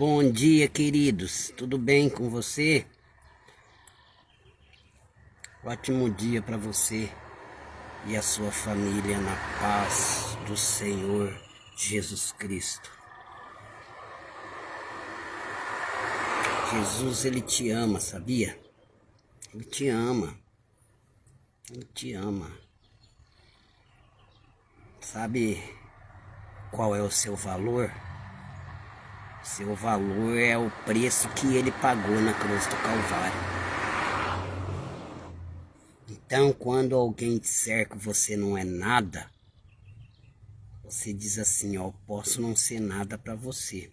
Bom dia, queridos. Tudo bem com você? Ótimo dia para você e a sua família na paz do Senhor Jesus Cristo. Jesus, Ele te ama, sabia? Ele te ama. Ele te ama. Sabe qual é o seu valor? Seu valor é o preço que Ele pagou na cruz do Calvário. Então, quando alguém disser que você não é nada, você diz assim, ó, posso não ser nada para você,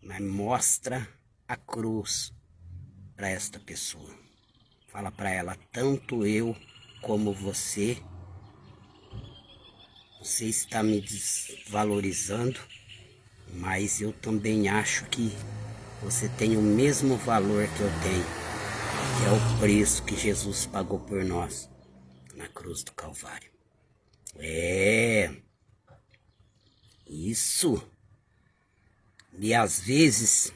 mas mostra a cruz para esta pessoa. Fala para ela, tanto eu como você está me desvalorizando, mas eu também acho que você tem o mesmo valor que eu tenho, que é o preço que Jesus pagou por nós na cruz do Calvário. Isso. E às vezes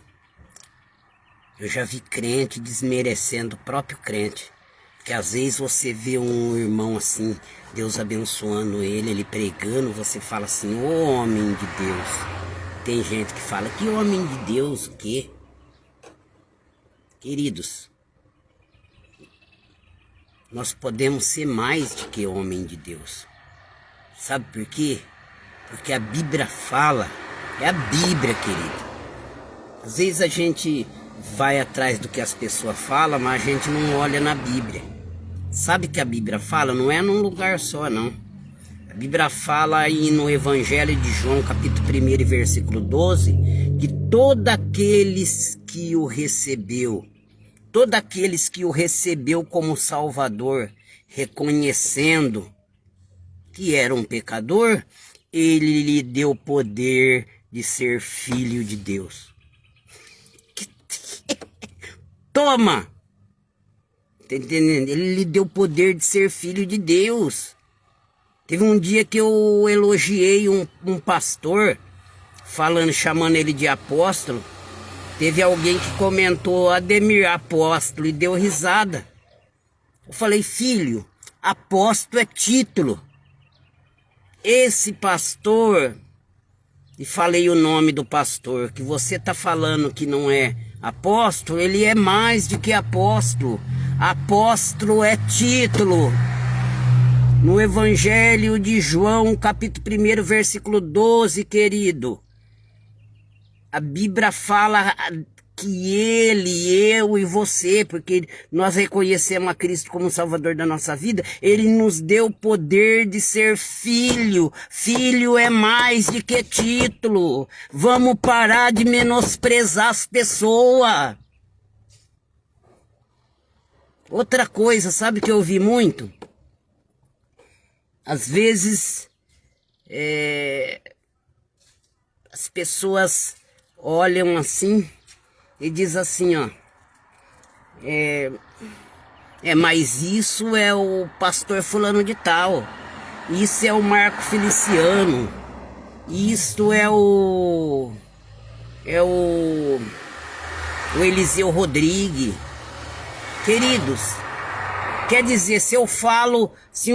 eu já vi crente desmerecendo o próprio crente. Porque às vezes você vê um irmão assim, Deus abençoando ele pregando, você fala assim, ô homem de Deus. Tem gente que fala, que homem de Deus, o quê? Queridos, nós podemos ser mais do que homem de Deus. Sabe por quê? Porque a Bíblia fala, é a Bíblia, querido. Às vezes a gente vai atrás do que as pessoas falam, mas a gente não olha na Bíblia. Sabe que a Bíblia fala? Não é num lugar só, não. A Bíblia fala aí no Evangelho de João, capítulo 1 e versículo 12, que todos aqueles que o recebeu como Salvador, reconhecendo que era um pecador, ele lhe deu poder de ser filho de Deus. Toma! Tá entendendo? Ele lhe deu poder de ser filho de Deus. Teve um dia que eu elogiei um pastor, chamando ele de apóstolo. Teve alguém que comentou, Ademir, apóstolo, e deu risada. Eu falei, filho, apóstolo é título. Esse pastor, e falei o nome do pastor, que você está falando que não é apóstolo, ele é mais do que apóstolo. Apóstolo é título. No Evangelho de João, capítulo 1, versículo 12, querido. A Bíblia fala que ele, eu e você, porque nós reconhecemos a Cristo como Salvador da nossa vida, ele nos deu o poder de ser filho. Filho é mais do que título. Vamos parar de menosprezar as pessoas. Outra coisa, sabe que eu ouvi muito? Às vezes, as pessoas olham assim e dizem assim, ó, mas isso é o pastor fulano de tal, isso é o Marco Feliciano, isso é o Eliseu Rodrigues. Queridos, quer dizer, se eu falo, se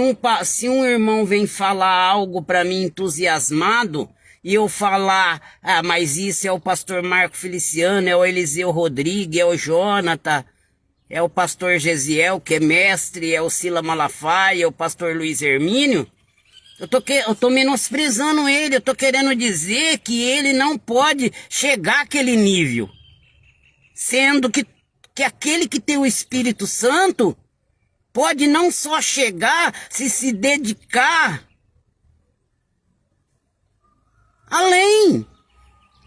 um irmão vem falar algo para mim entusiasmado, e eu falar, mas isso é o pastor Marco Feliciano, é o Eliseu Rodrigues, é o Jonathan, é o pastor Gesiel, que é mestre, é o Sila Malafaia, é o pastor Luiz Hermínio, eu tô menosprezando ele, eu tô querendo dizer que ele não pode chegar àquele nível, sendo que aquele que tem o Espírito Santo pode não só chegar, se dedicar além.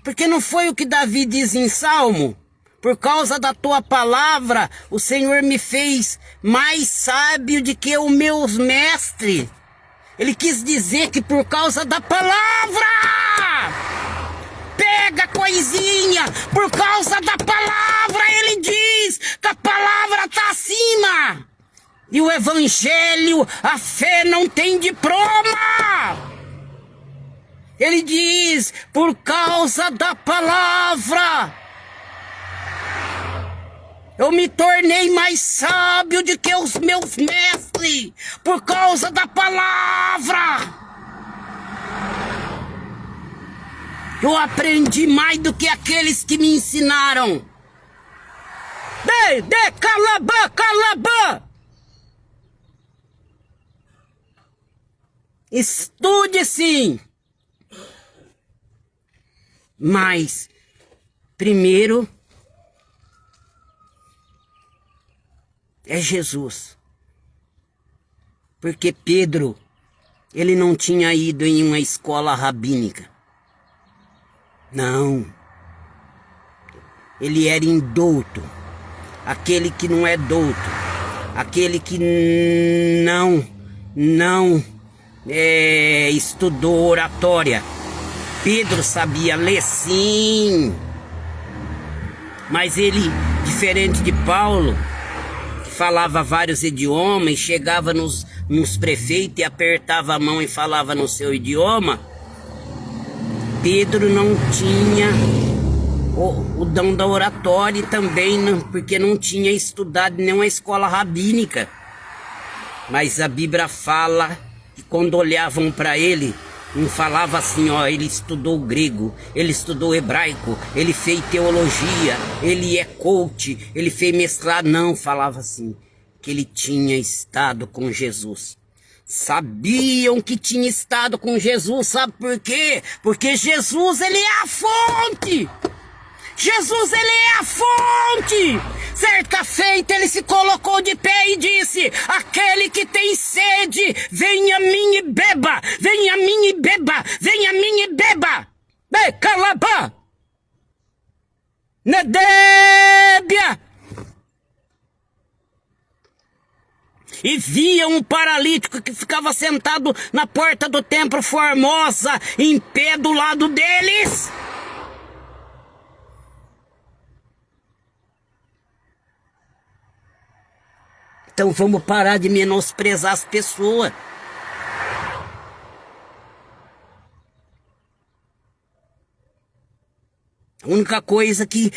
Porque não foi o que Davi diz em Salmo? Por causa da tua palavra, o Senhor me fez mais sábio do que os meus mestres. Ele quis dizer que por causa da palavra, pega coisinha, por causa da palavra, ele diz que a palavra está acima. E o evangelho, a fé não tem diploma. Ele diz, diz: por causa da palavra, eu me tornei mais sábio do que os meus mestres, por causa da palavra. Eu aprendi mais do que aqueles que me ensinaram. Calabã, calabã! Estude sim. Mas, primeiro, é Jesus. Porque Pedro, ele não tinha ido em uma escola rabínica. Não. Ele era indouto. Aquele que não é douto. Aquele que não estudou oratória. Pedro sabia ler sim. Mas ele, diferente de Paulo, que falava vários idiomas e chegava nos prefeitos e apertava a mão e falava no seu idioma, Pedro não tinha o dom da oratória e também porque não tinha estudado em nenhuma escola rabínica. Mas a Bíblia fala que quando olhavam para ele, não falava assim, ó, ele estudou grego, ele estudou hebraico, ele fez teologia, ele é coach, ele fez mestrado. Não, falava assim, que ele tinha estado com Jesus. Sabiam que tinha estado com Jesus, sabe por quê? Porque Jesus, ele é a fonte! Jesus, ele é a fonte! Certa feita ele se colocou de pé e disse: aquele que tem sede, venha a mim e beba! Venha a mim e beba! Venha a mim e beba! Calabá! Nedébia! E via um paralítico que ficava sentado na porta do templo Formosa, em pé do lado deles. Então vamos parar de menosprezar as pessoas. A única coisa que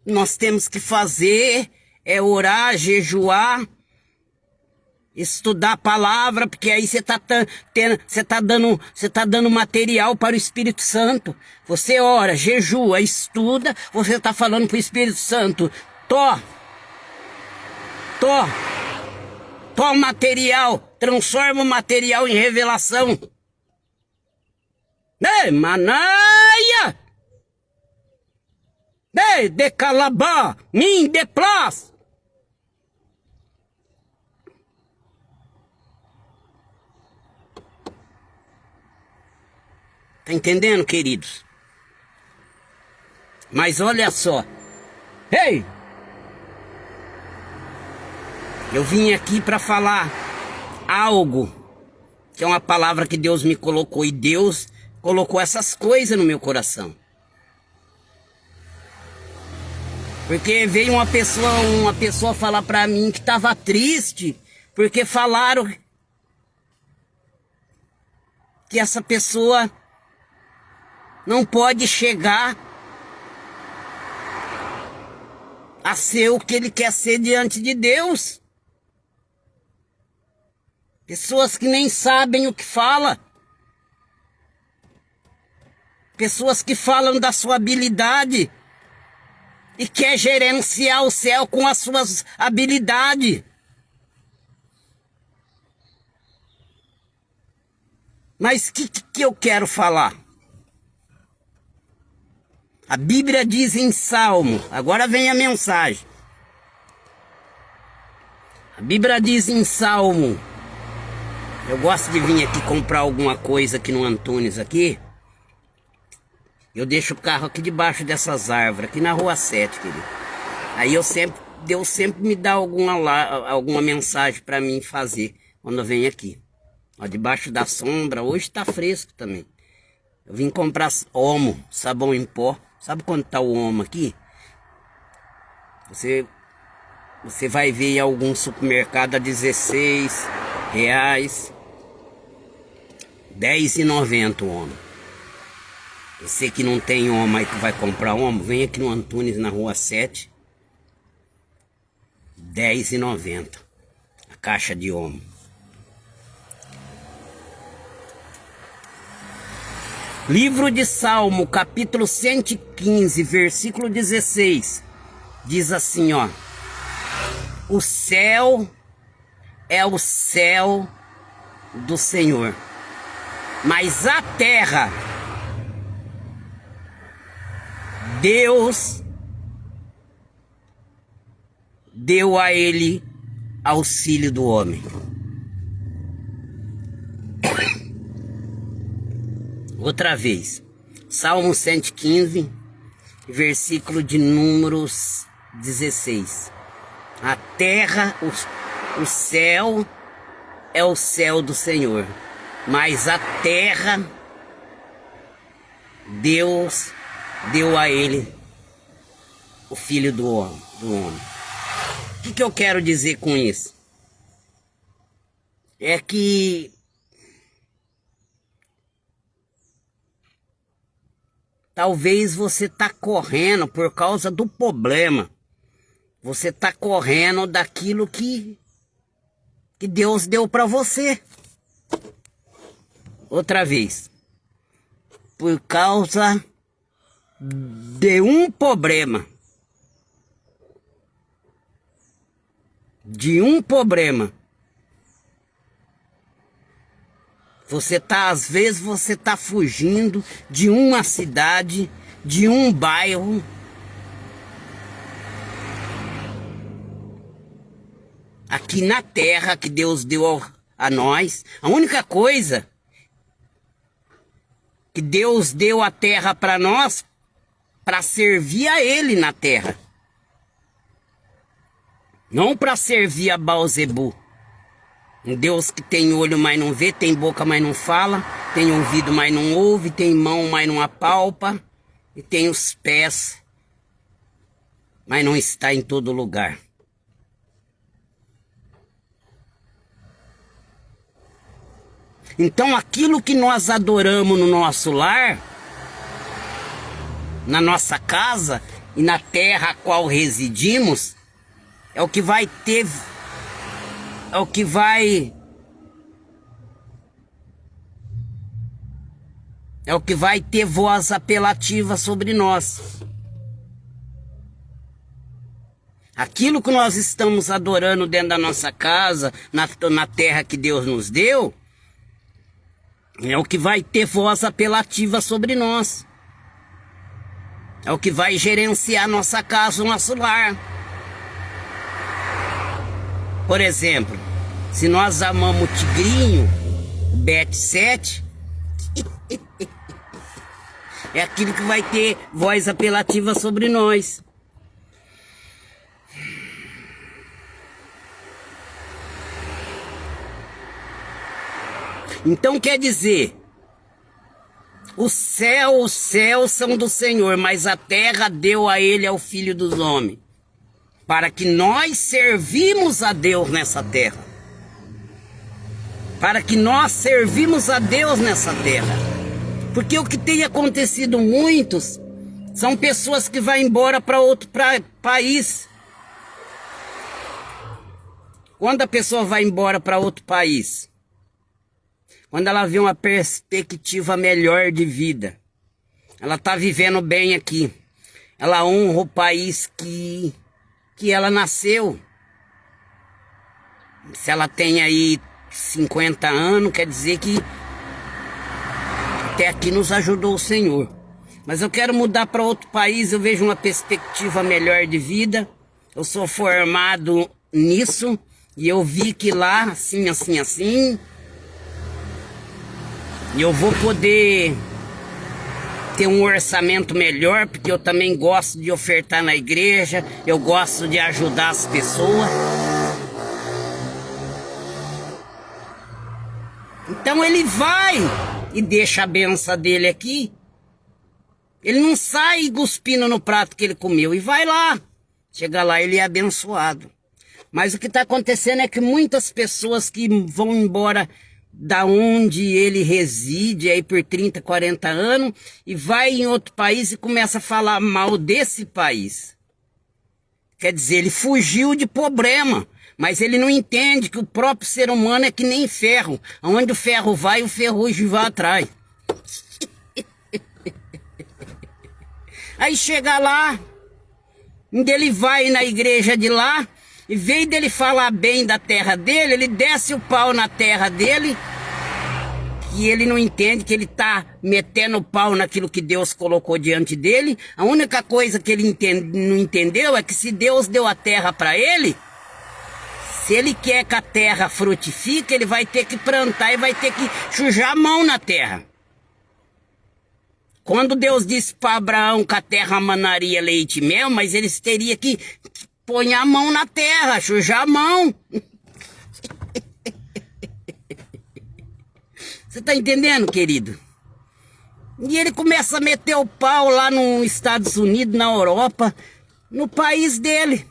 nós temos que fazer é orar, jejuar, estudar a palavra, porque aí você tá dando material para o Espírito Santo. Você ora, jejua, estuda, você tá falando para o Espírito Santo: Tó material, transforma o material em revelação. Manaia! De calabá, mim de plás. Tá entendendo, queridos? Mas olha só. Ei! Eu vim aqui para falar algo, que é uma palavra que Deus me colocou, e Deus colocou essas coisas no meu coração. Porque veio uma pessoa falar para mim que estava triste, porque falaram que essa pessoa não pode chegar a ser o que ele quer ser diante de Deus. Pessoas que nem sabem o que fala. Pessoas que falam da sua habilidade e quer gerenciar o céu com as suas habilidades. Mas o que eu quero falar? A Bíblia diz em Salmo, agora vem a mensagem. A Bíblia diz em Salmo, eu gosto de vir aqui comprar alguma coisa aqui no Antunes aqui. Eu deixo o carro aqui debaixo dessas árvores, aqui na Rua 7, querido. Aí Deus sempre me dá alguma mensagem para mim fazer quando eu venho aqui. Ó, debaixo da sombra, hoje tá fresco também. Eu vim comprar Omo, sabão em pó. Sabe quanto tá o Omo aqui? Você vai ver em algum supermercado a R$16, R$10,90 o Omo. Você que não tem omo aí, que vai comprar omo, vem aqui no Antunes, na rua 7, R$10,90 a caixa de omo. Livro de Salmo, capítulo 115, versículo 16, diz assim, ó: o céu é o céu do Senhor, mas a terra Deus deu a ele auxílio do homem. Outra vez, Salmo 115, versículo de números 16. A terra, o céu é o céu do Senhor, mas a terra Deus deu a ele o filho do homem. O que eu quero dizer com isso? É que talvez você está correndo por causa do problema. Você está correndo daquilo que Deus deu para você. Outra vez. Por causa de um problema. Às vezes você tá fugindo de uma cidade, de um bairro. Aqui na terra que Deus deu a nós. A única coisa que Deus deu a terra para nós, para servir a Ele na terra. Não para servir a Baal-zebu. Um Deus que tem olho, mas não vê, tem boca, mas não fala, tem ouvido, mas não ouve, tem mão, mas não apalpa, e tem os pés, mas não está em todo lugar. Então aquilo que nós adoramos no nosso lar, na nossa casa e na terra a qual residimos, é o que vai ter, é o que vai ter voz apelativa sobre nós. Aquilo que nós estamos adorando dentro da nossa casa, na terra que Deus nos deu, é o que vai ter voz apelativa sobre nós. É o que vai gerenciar nossa casa, o nosso lar. Por exemplo, se nós amamos o Tigrinho, o Bet 7, é aquilo que vai ter voz apelativa sobre nós. Então quer dizer, os céus são do Senhor, mas a terra deu a ele ao Filho dos homens, para que nós servimos a Deus nessa terra. Para que nós servimos a Deus nessa terra. Porque o que tem acontecido muitos são pessoas que vão embora para outro país. Quando a pessoa vai embora para outro país, quando ela vê uma perspectiva melhor de vida, ela está vivendo bem aqui, ela honra o país que ela nasceu. Se ela tem aí 50 anos, quer dizer que até aqui nos ajudou o Senhor. Mas eu quero mudar para outro país, eu vejo uma perspectiva melhor de vida. Eu sou formado nisso e eu vi que lá, assim, eu vou poder ter um orçamento melhor, porque eu também gosto de ofertar na igreja, eu gosto de ajudar as pessoas. Então ele vai e deixa a benção dele aqui. Ele não sai cuspindo no prato que ele comeu e vai lá. Chega lá, ele é abençoado. Mas o que está acontecendo é que muitas pessoas que vão embora da onde ele reside aí por 30, 40 anos e vai em outro país e começa a falar mal desse país. Quer dizer, ele fugiu de problema, mas ele não entende que o próprio ser humano é que nem ferro. Onde o ferro vai, o ferrugem vai atrás. Aí chega lá, ele vai na igreja de lá, e vem dele falar bem da terra dele, ele desce o pau na terra dele, e ele não entende que ele tá metendo o pau naquilo que Deus colocou diante dele. A única coisa que ele não entendeu é que se Deus deu a terra para ele, se ele quer que a terra frutifique, ele vai ter que plantar e vai ter que sujar a mão na terra. Quando Deus disse para Abraão que a terra manaria leite e mel, mas eles teriam que pôr a mão na terra, sujar a mão. Você tá entendendo, querido? E ele começa a meter o pau lá nos Estados Unidos, na Europa, no país dele.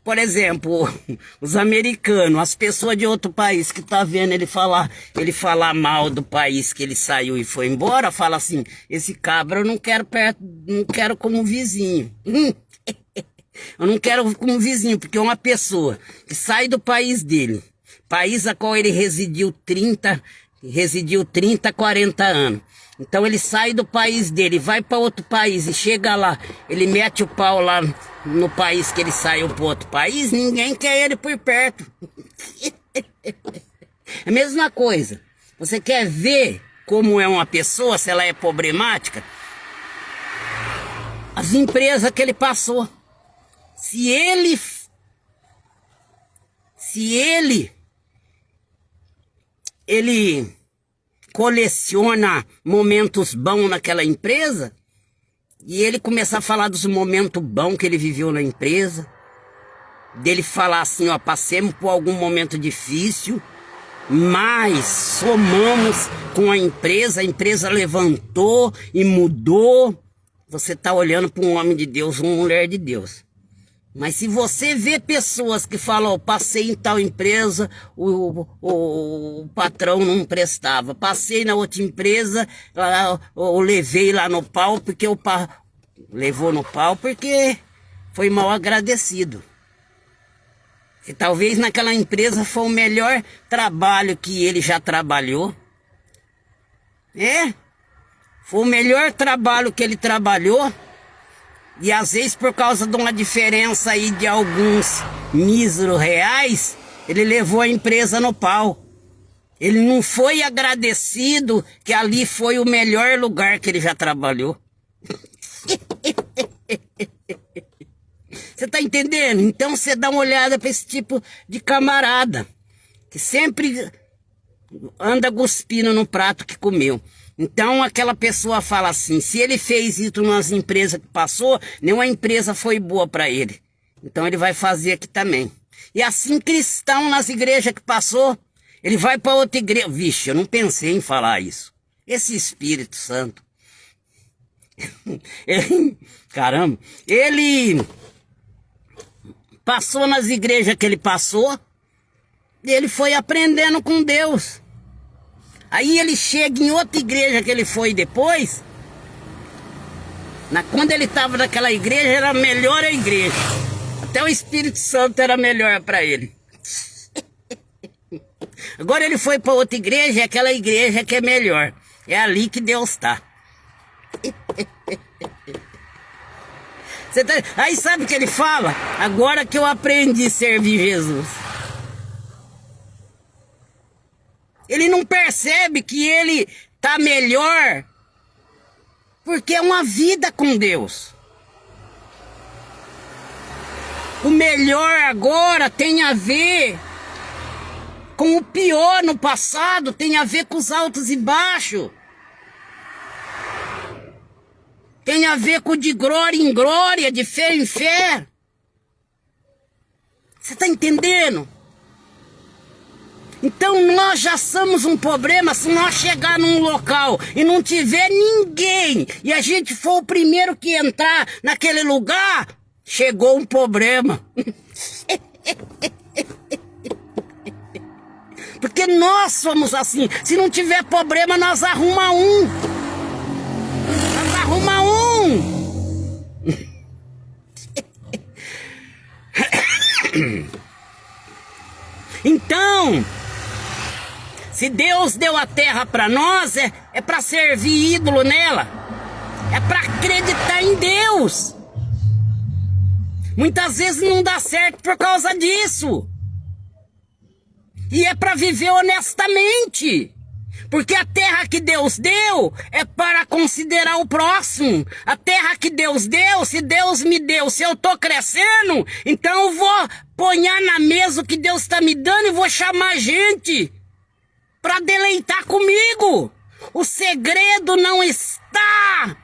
Por exemplo, os americanos, as pessoas de outro país que tá vendo ele falar mal do país que ele saiu e foi embora, fala assim: esse cabra eu não quero perto, não quero como vizinho. Eu não quero como vizinho, porque uma pessoa que sai do país dele, país a qual ele residiu 30, 40 anos. Então ele sai do país dele, vai para outro país e chega lá, ele mete o pau lá no país que ele saiu para outro país, ninguém quer ele por perto. É a mesma coisa. Você quer ver como é uma pessoa, se ela é problemática? As empresas que ele passou. Se ele coleciona momentos bons naquela empresa, e ele começar a falar dos momentos bons que ele viveu na empresa, dele falar assim, ó, passemos por algum momento difícil, mas somamos com a empresa levantou e mudou. Você tá olhando para um homem de Deus, uma mulher de Deus. Mas se você vê pessoas que falam, passei em tal empresa, o patrão não prestava. Passei na outra empresa, eu levei lá no pau, porque levou no pau porque foi mal agradecido. E talvez naquela empresa foi o melhor trabalho que ele já trabalhou. Foi o melhor trabalho que ele trabalhou. E às vezes por causa de uma diferença aí de alguns míseros reais, ele levou a empresa no pau. Ele não foi agradecido que ali foi o melhor lugar que ele já trabalhou. Você tá entendendo? Então você dá uma olhada para esse tipo de camarada, que sempre anda cuspindo no prato que comeu. Então aquela pessoa fala assim, se ele fez isso nas empresas que passou, nenhuma empresa foi boa para ele. Então ele vai fazer aqui também. E assim cristão nas igrejas que passou, ele vai para outra igreja. Vixe, eu não pensei em falar isso. Esse Espírito Santo. Caramba, ele passou nas igrejas que ele passou, e ele foi aprendendo com Deus. Aí ele chega em outra igreja que ele foi depois, quando ele estava naquela igreja, era melhor a igreja. Até o Espírito Santo era melhor para ele. Agora ele foi para outra igreja, e aquela igreja que é melhor. É ali que Deus está. Aí sabe o que ele fala? Agora que eu aprendi a servir Jesus. Ele não percebe que ele tá melhor, porque é uma vida com Deus. O melhor agora tem a ver com o pior no passado, tem a ver com os altos e baixos. Tem a ver com de glória em glória, de fé em fé. Você tá entendendo? Então nós já somos um problema se nós chegar num local e não tiver ninguém e a gente for o primeiro que entrar naquele lugar, chegou um problema. Porque nós somos assim. Se não tiver problema, nós arruma um. Nós arruma um. Então, se Deus deu a terra para nós, é para servir ídolo nela. É para acreditar em Deus. Muitas vezes não dá certo por causa disso. E é para viver honestamente. Porque a terra que Deus deu é para considerar o próximo. A terra que Deus deu, se Deus me deu, se eu tô crescendo, então eu vou ponhar na mesa o que Deus está me dando e vou chamar gente para deleitar comigo. O segredo não está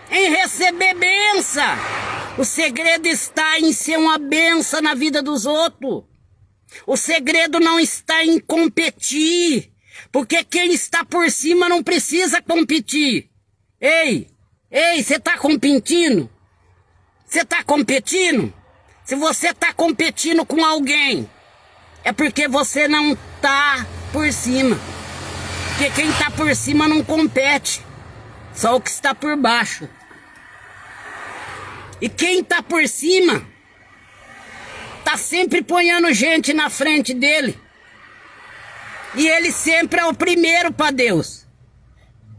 em receber benção. O segredo está em ser uma benção na vida dos outros. O segredo não está em competir, porque quem está por cima não precisa competir. Ei, você está competindo? Você está competindo? Se você está competindo com alguém, é porque você não está por cima. Porque quem está por cima não compete, só o que está por baixo. E quem está por cima tá sempre ponhando gente na frente dele. E ele sempre é o primeiro para Deus.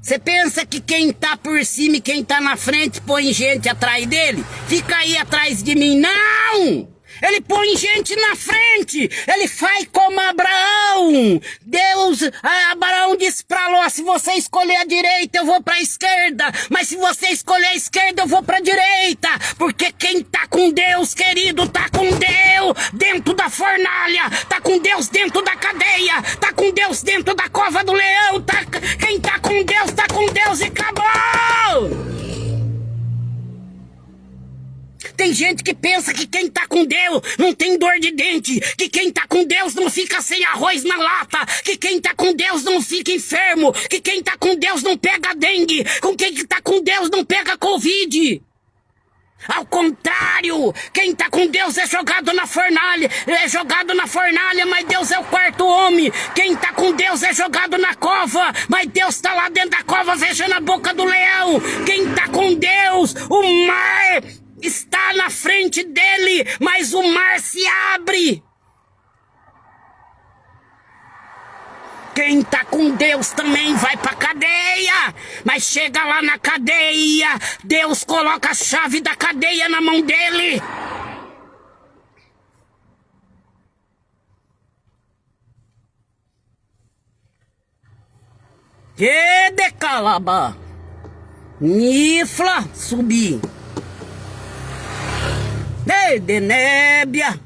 Você pensa que quem tá por cima e quem tá na frente põe gente atrás dele? Fica aí atrás de mim. Não! Ele põe gente na frente. Ele faz como Abraão. Abraão disse para Ló: se você escolher a direita, eu vou para a esquerda. Mas se você escolher a esquerda, eu vou para a direita. Porque quem tá com Deus, querido, tá com Deus dentro da fornalha. Tá com Deus dentro da cadeia. Tá com Deus dentro da cova do leão. Quem tá com Deus e acabou. Tem gente que pensa que quem tá com Deus não tem dor de dente, que quem tá com Deus não fica sem arroz na lata, que quem tá com Deus não fica enfermo, que quem tá com Deus não pega dengue, com quem tá com Deus não pega Covid. Ao contrário, quem tá com Deus é jogado na fornalha, mas Deus é o quarto homem. Quem tá com Deus é jogado na cova, mas Deus tá lá dentro da cova fechando a boca do leão. Quem tá com Deus, o mar está na frente dele, mas o mar se abre. Quem tá com Deus também vai pra cadeia, mas chega lá na cadeia, Deus coloca a chave da cadeia na mão dele. E de calaba, nifla, subir. De nébia,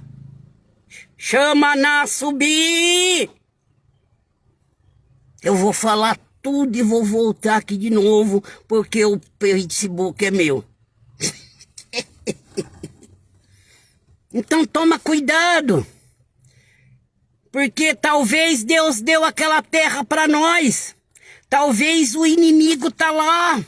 chama na subir. Eu vou falar tudo e vou voltar aqui de novo, porque o Facebook é meu. Então toma cuidado, porque talvez Deus deu aquela terra para nós, talvez o inimigo tá lá.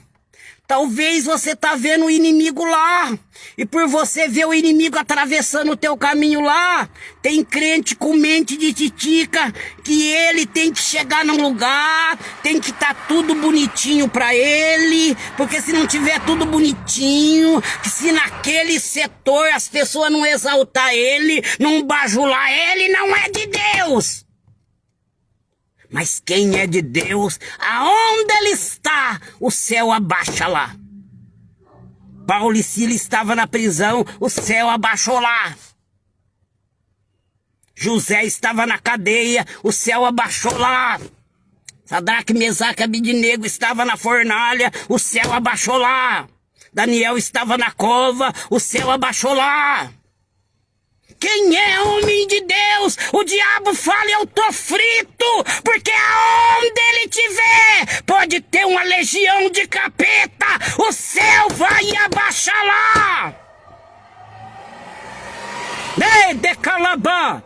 Talvez você tá vendo o inimigo lá, e por você ver o inimigo atravessando o teu caminho lá, tem crente com mente de titica, que ele tem que chegar num lugar, tem que estar tudo bonitinho pra ele, porque se não tiver tudo bonitinho, se naquele setor as pessoas não exaltar ele, não bajular ele, não é de Deus. Mas quem é de Deus, aonde ele está, o céu abaixa lá. Paulo e Silas estavam na prisão, o céu abaixou lá. José estava na cadeia, o céu abaixou lá. Sadraque, Mesaque e Abednego estava na fornalha, o céu abaixou lá. Daniel estava na cova, o céu abaixou lá. Quem é homem de Deus? O diabo fala: eu tô frito, porque aonde ele tiver, pode ter uma legião de capeta, o céu vai abaixar lá. De calabá.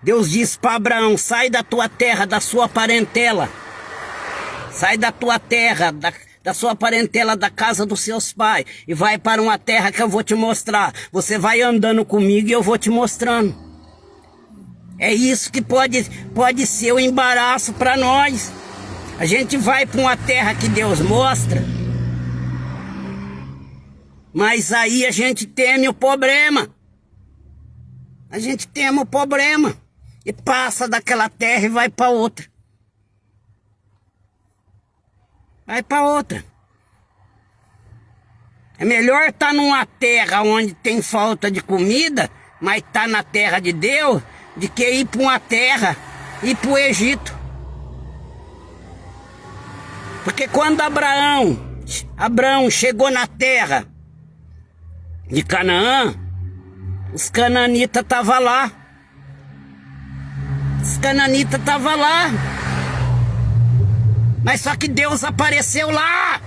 Deus disse para Abraão: sai da tua terra, da sua parentela, sai da tua terra, da sua parentela, da casa dos seus pais, e vai para uma terra que eu vou te mostrar. Você vai andando comigo e eu vou te mostrando. É isso que pode ser o embaraço para nós. A gente vai para uma terra que Deus mostra, mas aí a gente teme o problema. A gente teme o problema. E passa daquela terra e vai para outra. Vai para outra. É melhor estar numa terra onde tem falta de comida, mas tá na terra de Deus, de que ir para uma terra, ir para o Egito. Porque quando Abraão chegou na terra de Canaã, os cananitas estavam lá. Os cananitas estavam lá. Mas só que Deus apareceu lá.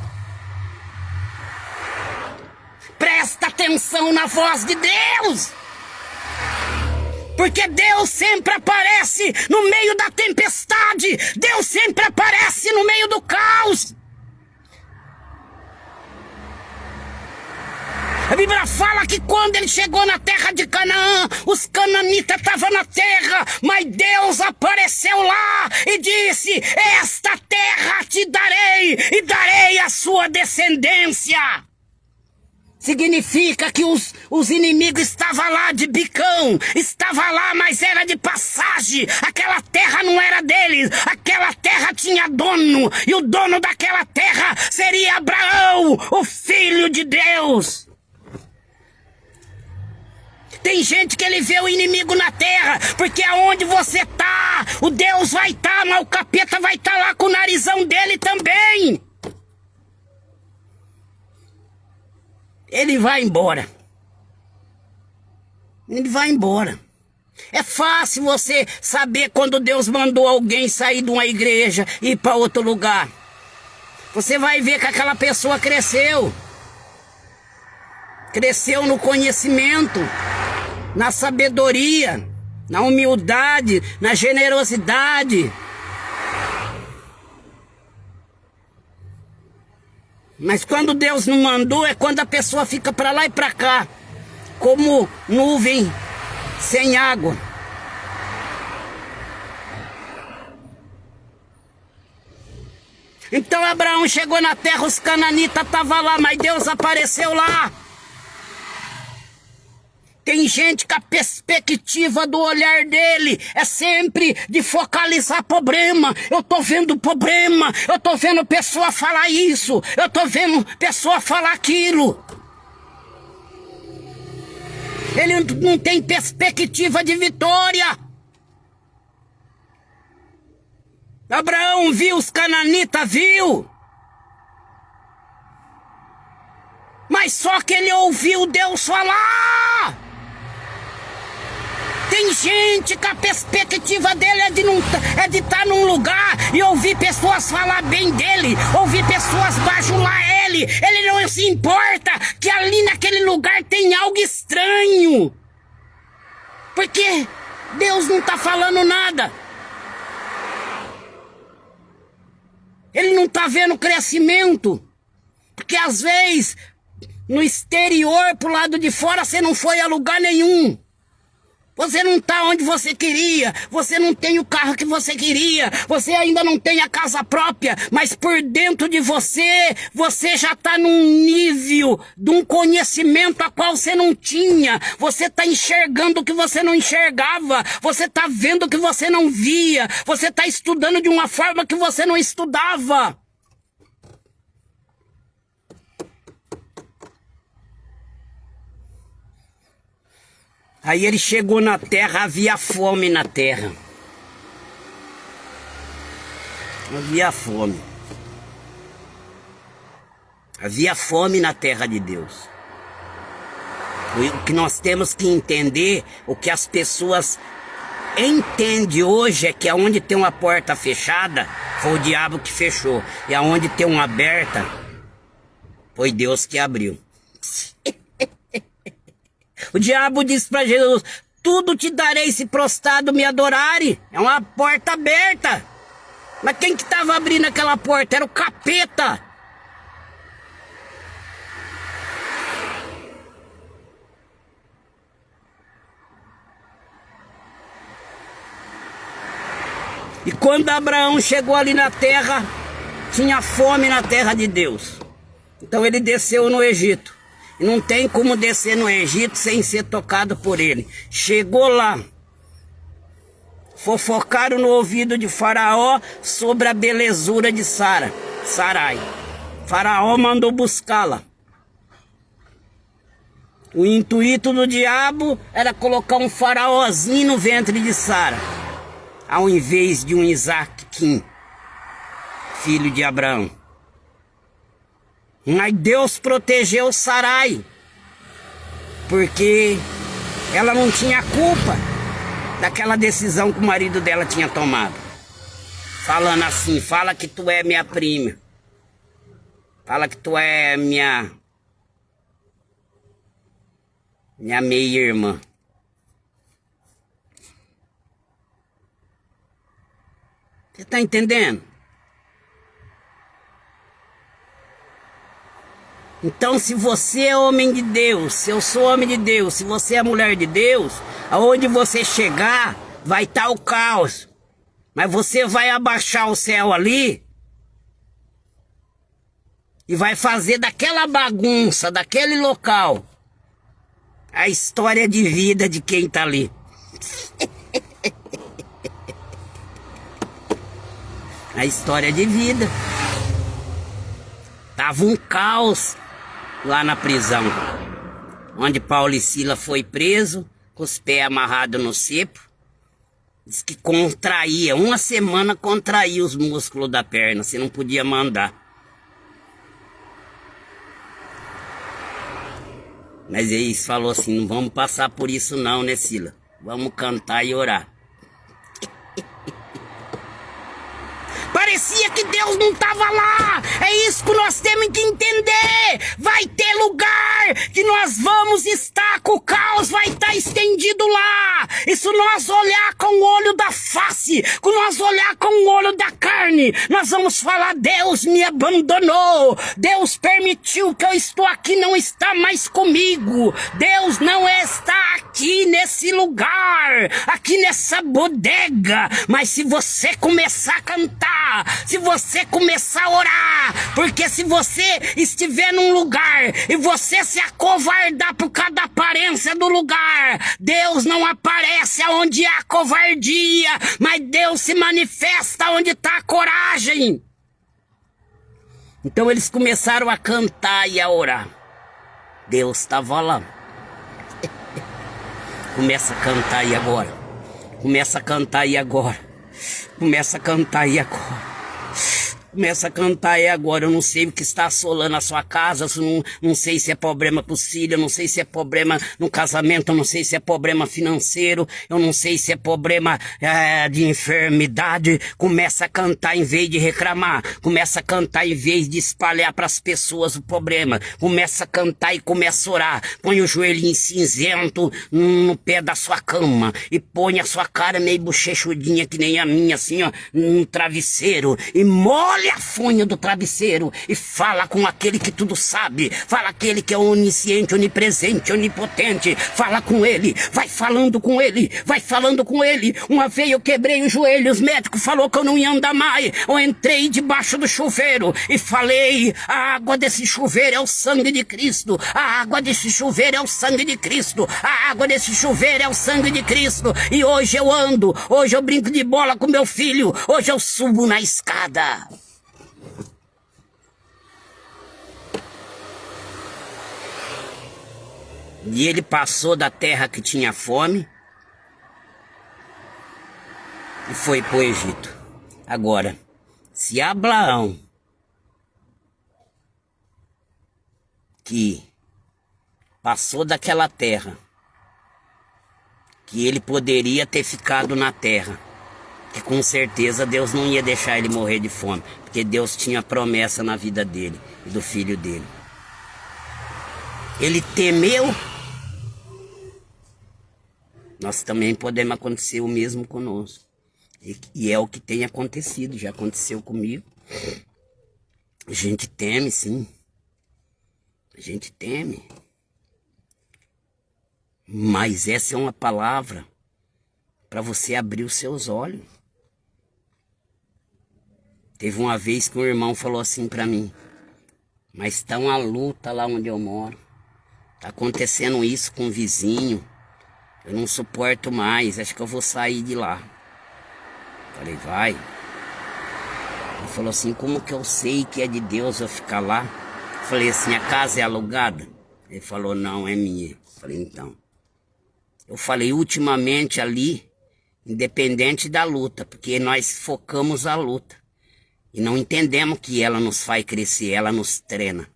Presta atenção na voz de Deus. Porque Deus sempre aparece no meio da tempestade. Deus sempre aparece no meio do caos. A Bíblia fala que quando ele chegou na terra de Canaã, os cananitas estavam na terra, mas Deus apareceu lá e disse: esta terra te darei e darei a sua descendência. Significa que os inimigos estavam lá de bicão, estavam lá, mas era de passagem. Aquela terra não era deles, aquela terra tinha dono, e o dono daquela terra seria Abraão, o filho de Deus. Tem gente que ele vê o inimigo na terra, porque aonde você tá, o Deus vai estar, mas o capeta vai estar lá com o narizão dele também. Ele vai embora. Ele vai embora. É fácil você saber quando Deus mandou alguém sair de uma igreja e ir para outro lugar. Você vai ver que aquela pessoa cresceu. Cresceu no conhecimento, na sabedoria, na humildade, na generosidade. Mas quando Deus não mandou, é quando a pessoa fica para lá e para cá, como nuvem sem água. Então Abraão chegou na terra, os cananitas estavam lá, mas Deus apareceu lá. Tem gente que a perspectiva do olhar dele é sempre de focalizar problema. Eu tô vendo problema, eu tô vendo pessoa falar isso, eu tô vendo pessoa falar aquilo. Ele não tem perspectiva de vitória. Abraão viu os cananitas, viu? Mas só que ele ouviu Deus falar. Tem gente que a perspectiva dele é de estar num lugar e ouvir pessoas falar bem dele, ouvir pessoas bajular ele. Ele não se importa que ali naquele lugar tem algo estranho. Porque Deus não está falando nada. Ele não está vendo crescimento. Porque às vezes, no exterior, pro lado de fora, você não foi a lugar nenhum. Você não está onde você queria, você não tem o carro que você queria, você ainda não tem a casa própria, mas por dentro de você, você já está num nível de um conhecimento a qual você não tinha. Você está enxergando o que você não enxergava, você está vendo o que você não via, você está estudando de uma forma que você não estudava. Aí ele chegou na terra, havia fome na terra. Havia fome. Havia fome na terra de Deus. O que nós temos que entender, o que as pessoas entendem hoje é que aonde tem uma porta fechada, foi o diabo que fechou. E aonde tem uma aberta, foi Deus que abriu. O diabo disse para Jesus: tudo te darei se prostrado me adorare. É uma porta aberta. Mas quem que estava abrindo aquela porta? Era o capeta. E quando Abraão chegou ali na terra, tinha fome na terra de Deus. Então ele desceu no Egito. E não tem como descer no Egito sem ser tocado por ele. Chegou lá. Fofocaram no ouvido de Faraó sobre a belezura de Sarai. Faraó mandou buscá-la. O intuito do diabo era colocar um faraózinho no ventre de Sara, ao invés de um Isaquim, filho de Abraão. Mas Deus protegeu Sarai, porque ela não tinha culpa daquela decisão que o marido dela tinha tomado. Falando assim, fala que tu é minha prima. Fala que tu é minha meia-irmã. Você tá entendendo? Então, se você é homem de Deus, se eu sou homem de Deus, se você é mulher de Deus, aonde você chegar, vai estar o caos. Mas você vai abaixar o céu ali e vai fazer daquela bagunça, daquele local, a história de vida de quem tá ali. A história de vida. Tava um caos lá na prisão, onde Paulo e Sila foi preso, com os pés amarrados no cepo. Diz que contraía, uma semana contraía os músculos da perna, você não podia mandar. Mas eles falou assim, não vamos passar por isso não, né, Sila? Vamos cantar e orar. Parecia que Deus não estava lá. É isso que nós temos que entender. Vai ter lugar que nós vamos estar, com o caos vai estar estendido lá. E se nós olhar com o olho da face, se nós olhar com o olho da carne, nós vamos falar, Deus me abandonou. Deus permitiu que eu estou aqui, não está mais comigo. Deus não está aqui nesse lugar, aqui nessa bodega. Mas se você começar a cantar, se você começar a orar, porque se você estiver num lugar e você se acovardar por causa da aparência do lugar, Deus não aparece aonde há covardia, mas Deus se manifesta onde está a coragem. Então eles começaram a cantar e a orar. Deus estava lá. Começa a cantar aí agora. Começa a cantar aí agora. Começa a cantar aí agora. Começa a cantar aí agora. Eu não sei o que está assolando a sua casa. Não sei se é problema com os filhos. Eu não sei se é problema no casamento. Eu não sei se é problema financeiro. Eu não sei se é problema de enfermidade. Começa a cantar em vez de reclamar. Começa a cantar em vez de espalhar para as pessoas o problema. Começa a cantar e começa a orar. Põe o joelhinho cinzento no pé da sua cama. E põe a sua cara meio bochechudinha que nem a minha, assim, ó, num travesseiro. E molha a funha do travesseiro e fala com aquele que tudo sabe, fala aquele que é onisciente, onipresente, onipotente, fala com ele, vai falando com ele, vai falando com ele. Uma vez eu quebrei o joelho, os médicos falaram que eu não ia andar mais, eu entrei debaixo do chuveiro e falei, a água desse chuveiro é o sangue de Cristo, a água desse chuveiro é o sangue de Cristo, a água desse chuveiro é o sangue de Cristo. E hoje eu ando, hoje eu brinco de bola com meu filho, hoje eu subo na escada. E ele passou da terra que tinha fome e foi para o Egito. Agora, se Abraão, que passou daquela terra, que ele poderia ter ficado na terra, que com certeza Deus não ia deixar ele morrer de fome, porque Deus tinha promessa na vida dele e do filho dele. Ele temeu. Nós também podemos acontecer o mesmo conosco. E é o que tem acontecido, já aconteceu comigo. A gente teme, sim. A gente teme. Mas essa é uma palavra para você abrir os seus olhos. Teve uma vez que um irmão falou assim pra mim: mas tá uma luta lá onde eu moro. Tá acontecendo isso com o vizinho. Eu não suporto mais, acho que eu vou sair de lá. Falei, vai. Ele falou assim, como que eu sei que é de Deus eu ficar lá? Falei assim, a casa é alugada? Ele falou, não, é minha. Falei, então. Eu falei, ultimamente ali, independente da luta, porque nós focamos a luta. E não entendemos que ela nos faz crescer, ela nos treina.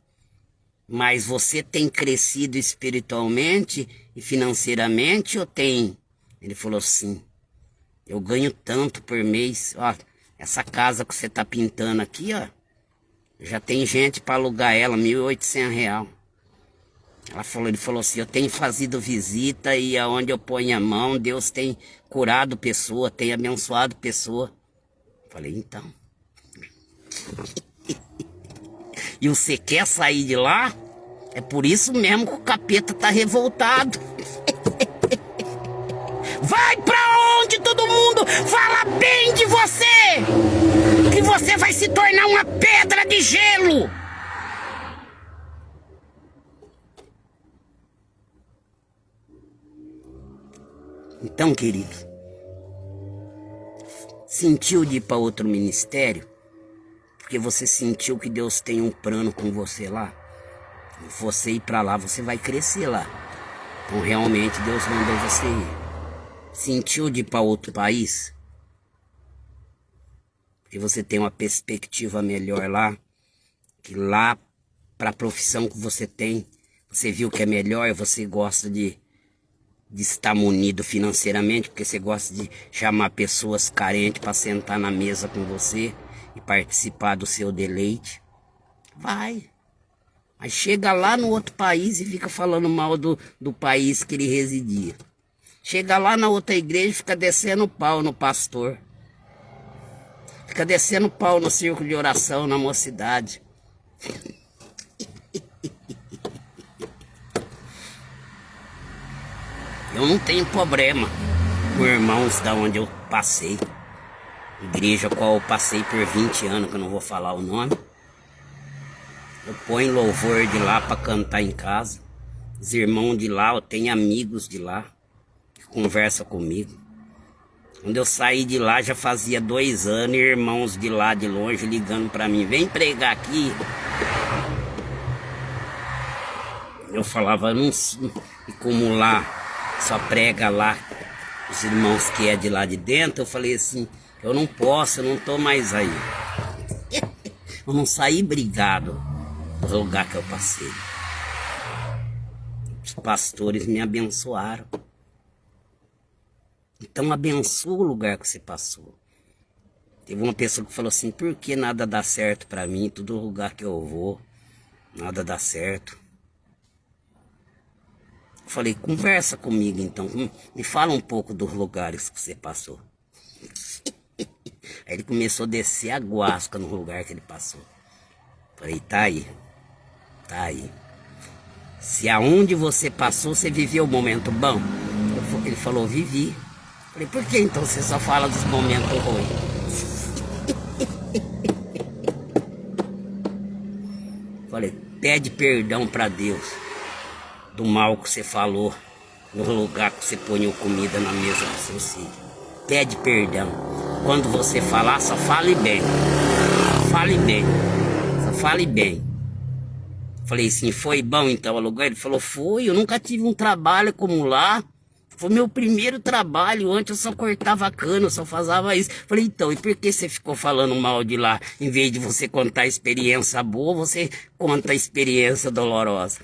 Mas você tem crescido espiritualmente e financeiramente ou tem? Ele falou sim. Eu ganho tanto por mês. Ó, essa casa que você tá pintando aqui, ó. Já tem gente para alugar ela, R$ 1.800. Ele falou assim, eu tenho fazido visita e aonde eu ponho a mão, Deus tem curado pessoa, tem abençoado pessoa. Falei, então. E você quer sair de lá? É por isso mesmo que o capeta tá revoltado. Vai pra onde todo mundo fala bem de você, que você vai se tornar uma pedra de gelo. Então, querido, sentiu de ir para outro ministério? Porque você sentiu que Deus tem um plano com você lá? Você ir para lá, você vai crescer lá. Então realmente Deus mandou você ir. Sentiu de ir para outro país? Porque você tem uma perspectiva melhor lá. Que lá, para a profissão que você tem, você viu que é melhor, você gosta de estar munido financeiramente, porque você gosta de chamar pessoas carentes para sentar na mesa com você e participar do seu deleite. Vai. Mas chega lá no outro país e fica falando mal do país que ele residia. Chega lá na outra igreja e fica descendo pau no pastor. Fica descendo pau no círculo de oração, na mocidade. Eu não tenho problema com irmãos da onde eu passei. Igreja qual eu passei por 20 anos, que eu não vou falar o nome. Eu ponho louvor de lá para cantar em casa. Os irmãos de lá, eu tenho amigos de lá que conversam comigo. Quando eu saí de lá já fazia 2 anos, e irmãos de lá de longe ligando para mim, vem pregar aqui. Eu falava, não, e como lá só prega lá os irmãos que é de lá de dentro, eu falei assim, eu não posso, eu não tô mais aí. Eu não saí brigado do lugar que eu passei. Os pastores me abençoaram. Então abençoa o lugar que você passou. Teve uma pessoa que falou assim, por que nada dá certo pra mim? Todo lugar que eu vou, nada dá certo. Eu falei, conversa comigo então, me fala um pouco dos lugares que você passou. Aí ele começou a descer a guasca no lugar que ele passou. Falei, tá aí. Se aonde você passou, você viveu um momento bom? Ele falou, vivi. Falei, por que então você só fala dos momentos ruins? Falei, pede perdão pra Deus do mal que você falou no lugar que você põe comida na mesa do seu filho. Pede perdão. Quando você falar, só fale bem. Só fale bem. Falei assim, foi bom então o lugar? Ele falou, foi, eu nunca tive um trabalho como lá. Foi meu primeiro trabalho, antes eu só cortava cana, eu só fazia isso. Falei, então, e por que você ficou falando mal de lá? Em vez de você contar a experiência boa, você conta a experiência dolorosa.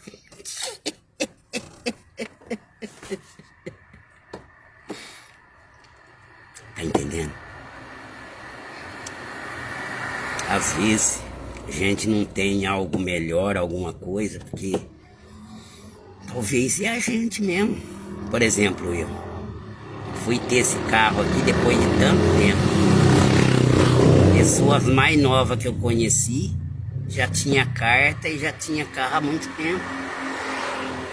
Tá entendendo? Às vezes a gente não tem algo melhor, alguma coisa, porque talvez é a gente mesmo. Por exemplo, eu fui ter esse carro aqui depois de tanto tempo. Pessoas mais novas que eu conheci já tinha carta e já tinha carro há muito tempo.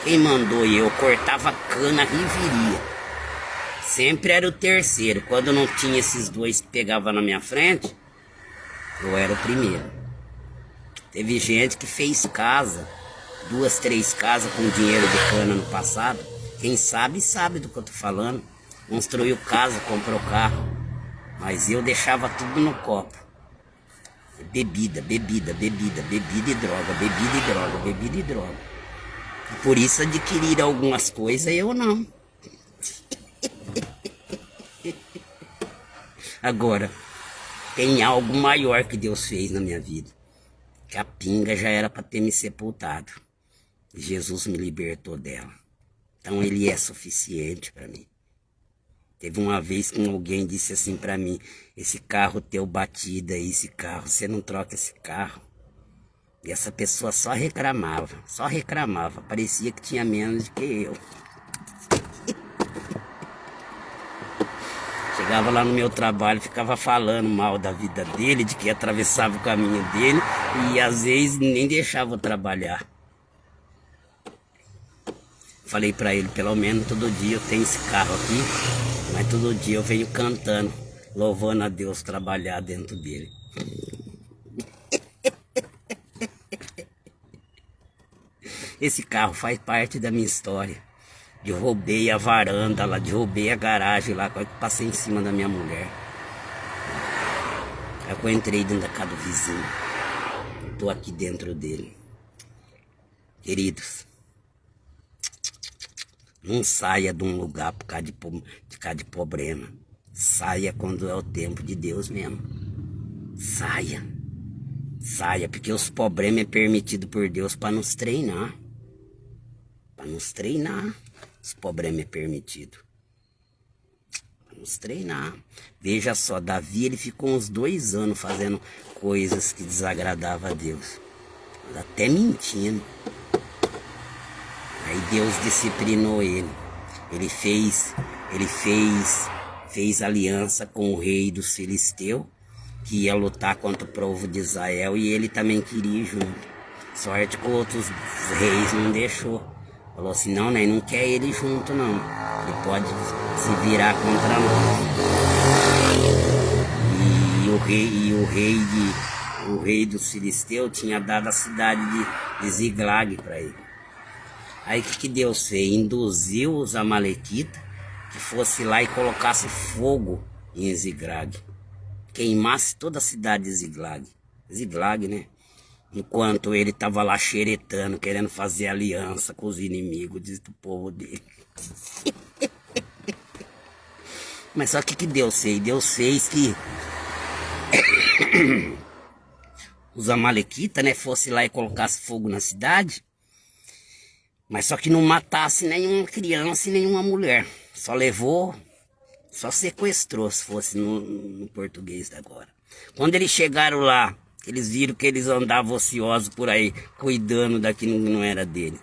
Quem mandou eu cortava cana riveria. Sempre era o terceiro. Quando não tinha esses dois que pegavam na minha frente, Eu era o primeiro. Teve gente que fez casa, 2, 3 casas com dinheiro de cana no passado. Quem sabe, sabe do que eu tô falando. Construiu casa, comprou carro. Mas eu deixava tudo no copo. Bebida, bebida, bebida, bebida e droga, bebida e droga, bebida e droga. E por isso adquirir algumas coisas, eu não. Agora, tem algo maior que Deus fez na minha vida. Que a pinga já era para ter me sepultado. Jesus me libertou dela. Então ele é suficiente para mim. Teve uma vez que alguém disse assim para mim: esse carro teu batido aí, esse carro, você não troca esse carro? E essa pessoa só reclamava. Parecia que tinha menos do que eu. Chegava lá no meu trabalho, ficava falando mal da vida dele, de que atravessava o caminho dele, e às vezes nem deixava eu trabalhar. Falei pra ele: pelo menos todo dia eu tenho esse carro aqui, mas todo dia eu venho cantando, louvando a Deus, trabalhar dentro dele. Esse carro faz parte da minha história. Derrubei a varanda lá, derrubei a garagem lá, quase que passei em cima da minha mulher. Aí eu entrei dentro da casa do vizinho. Tô aqui dentro dele. Queridos, não saia de um lugar por causa de problema. Saia quando é o tempo de Deus mesmo. Saia. Saia, porque os problemas é permitido por Deus para nos treinar. Para nos treinar. Os problemas é permitido. Para nos treinar. Veja só, Davi, ele ficou uns 2 anos fazendo coisas que desagradavam a Deus. Até mentindo. Aí Deus disciplinou ele. Ele fez aliança com o rei dos filisteus, que ia lutar contra o povo de Israel, e ele também queria ir junto. Sorte que outros reis não deixou. Falou assim: não, né? Não quer ele junto, não. Ele pode se virar contra nós. E o rei dos filisteus tinha dado a cidade de Ziglag para ele. Aí o que Deus fez? Induziu os amalequitas que fosse lá e colocasse fogo em Ziglag. Queimasse toda a cidade de Ziglag. Ziglag, né? Enquanto ele estava lá xeretando, querendo fazer aliança com os inimigos do povo dele. Mas só que Deus fez? Deus fez que os amalequitas, né, fosse lá e colocasse fogo na cidade, mas só que não matasse nenhuma criança e nenhuma mulher. Só sequestrou, se fosse no português da agora. Quando eles chegaram lá, eles viram que eles andavam ociosos por aí, cuidando daquilo que não era dele.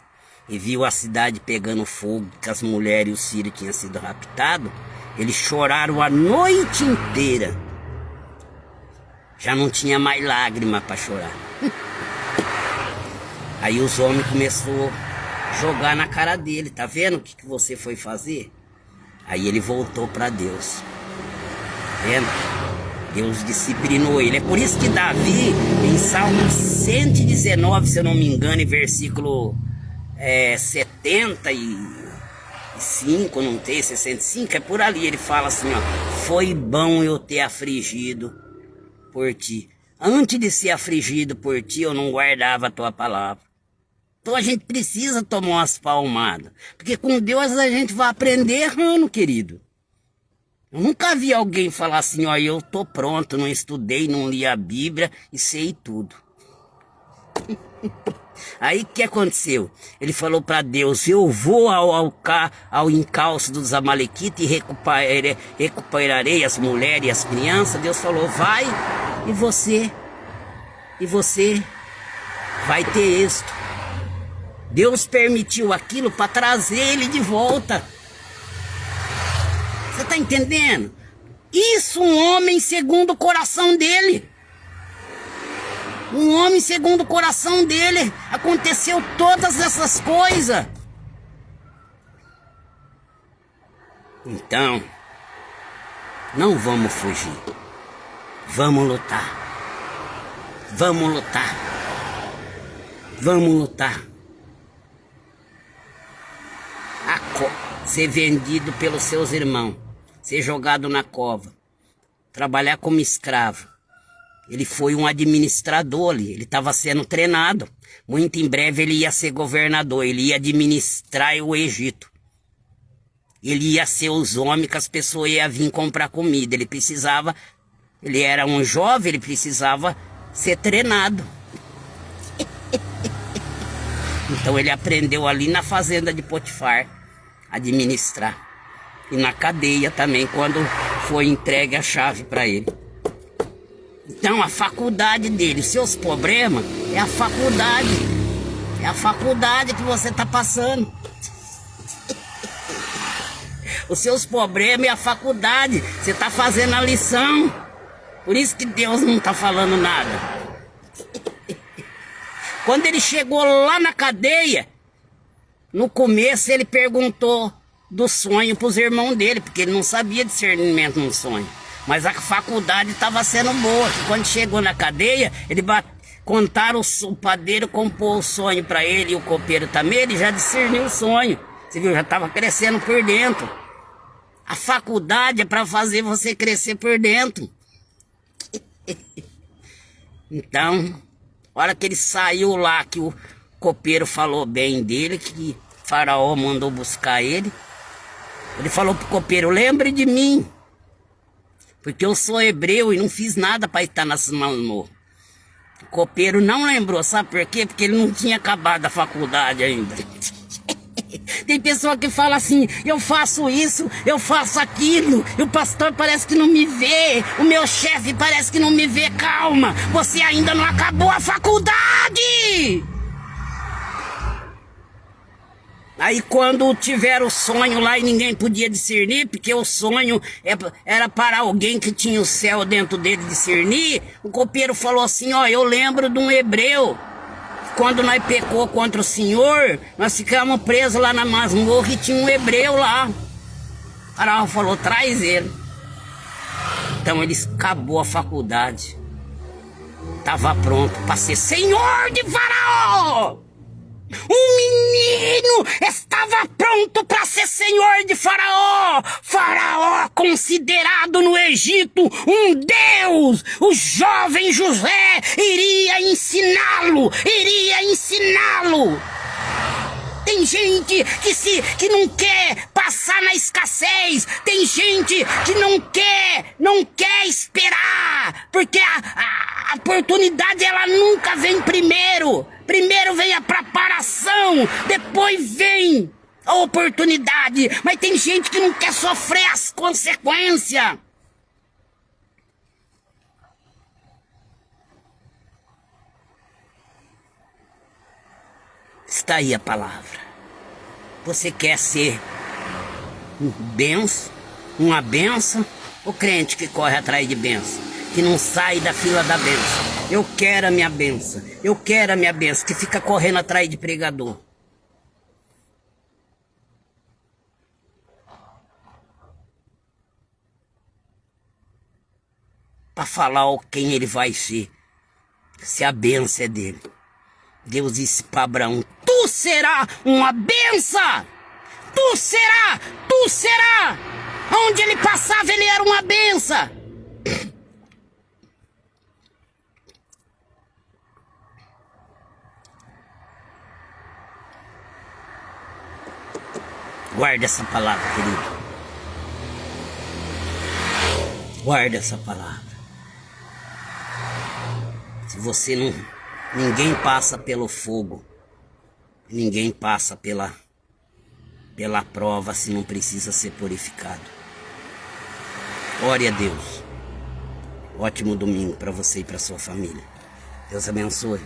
E viu a cidade pegando fogo, que as mulheres e os filhos tinham sido raptados. Eles choraram a noite inteira. Já não tinha mais lágrima para chorar. Aí os homens começaram a jogar na cara dele: tá vendo o que você foi fazer? Aí ele voltou para Deus. Tá vendo? Deus disciplinou ele. É por isso que Davi, em Salmo 119, se eu não me engano, em versículo 75, não tem 65, é por ali, ele fala assim, ó: foi bom eu ter afligido por ti. Antes de ser afligido por ti, eu não guardava a tua palavra. Então a gente precisa tomar umas palmadas, porque com Deus a gente vai aprender errando, querido. Eu nunca vi alguém falar assim: ó, eu tô pronto, não estudei, não li a Bíblia e sei tudo. Aí o que aconteceu? Ele falou para Deus: eu vou ao encalço dos amalequitas e recuperarei as mulheres e as crianças. Deus falou: vai, e você vai ter êxito. Deus permitiu aquilo para trazer ele de volta. Você está entendendo? Isso, um homem segundo o coração dele. Um homem segundo o coração dele. Aconteceu todas essas coisas. Então, não vamos fugir. Vamos lutar. Vamos lutar. Vamos lutar. Ser vendido pelos seus irmãos. Ser jogado na cova. Trabalhar como escravo. Ele foi um administrador ali. Ele estava sendo treinado. Muito em breve ele ia ser governador. Ele ia administrar o Egito. Ele ia ser os homens que as pessoas iam vir comprar comida. Ele precisava... Ele era um jovem, ele precisava ser treinado. Então ele aprendeu ali na fazenda de Potifar administrar. E na cadeia também, quando foi entregue a chave para ele. Então a faculdade dele, os seus problemas, é a faculdade. É a faculdade que você está passando. Os seus problemas é a faculdade. Você está fazendo a lição. Por isso que Deus não está falando nada. Quando ele chegou lá na cadeia, no começo ele perguntou do sonho para os irmãos dele, porque ele não sabia discernimento no sonho. Mas a faculdade estava sendo boa. Quando chegou na cadeia, ele contaram o padeiro compôs o sonho para ele e o copeiro também, ele já discerniu o sonho. Você viu, já estava crescendo por dentro. A faculdade é para fazer você crescer por dentro. Então, a hora que ele saiu lá, que o copeiro falou bem dele, que Faraó mandou buscar ele, ele falou pro copeiro: lembre de mim, porque eu sou hebreu e não fiz nada para estar nas masmorras. O copeiro não lembrou, sabe por quê? Porque ele não tinha acabado a faculdade ainda. Tem pessoa que fala assim: eu faço isso, eu faço aquilo, e o pastor parece que não me vê, o meu chefe parece que não me vê. Calma, você ainda não acabou a faculdade! Aí quando tiveram o sonho lá e ninguém podia discernir, porque o sonho era para alguém que tinha o céu dentro dele discernir, o copeiro falou assim: ó, eu lembro de um hebreu. Quando nós pecou contra o Senhor, nós ficamos presos lá na masmorra e tinha um hebreu lá. O Faraó falou: traz ele. Então ele acabou a faculdade. Estava pronto para ser senhor de Faraó. Um menino estava pronto para ser senhor de Faraó. Faraó, considerado no Egito um deus. O jovem José iria ensiná-lo. Tem gente que não quer passar na escassez. Tem gente que não quer esperar. Porque a oportunidade ela nunca vem primeiro. Primeiro vem a preparação, depois vem a oportunidade. Mas tem gente que não quer sofrer as consequências. Está aí a palavra. Você quer ser uma benção, o crente que corre atrás de benção, que não sai da fila da benção. Eu quero a minha benção, que fica correndo atrás de pregador. Para falar quem ele vai ser, se a benção é dele. Deus disse para Abraão: tu será uma benção, tu será. Onde ele passava ele era uma benção. Guarda essa palavra, querido. Guarda essa palavra. Se você não... Ninguém passa pelo fogo. Ninguém passa pela prova se não precisa ser purificado. Ore a Deus. Ótimo domingo para você e para sua família. Deus abençoe.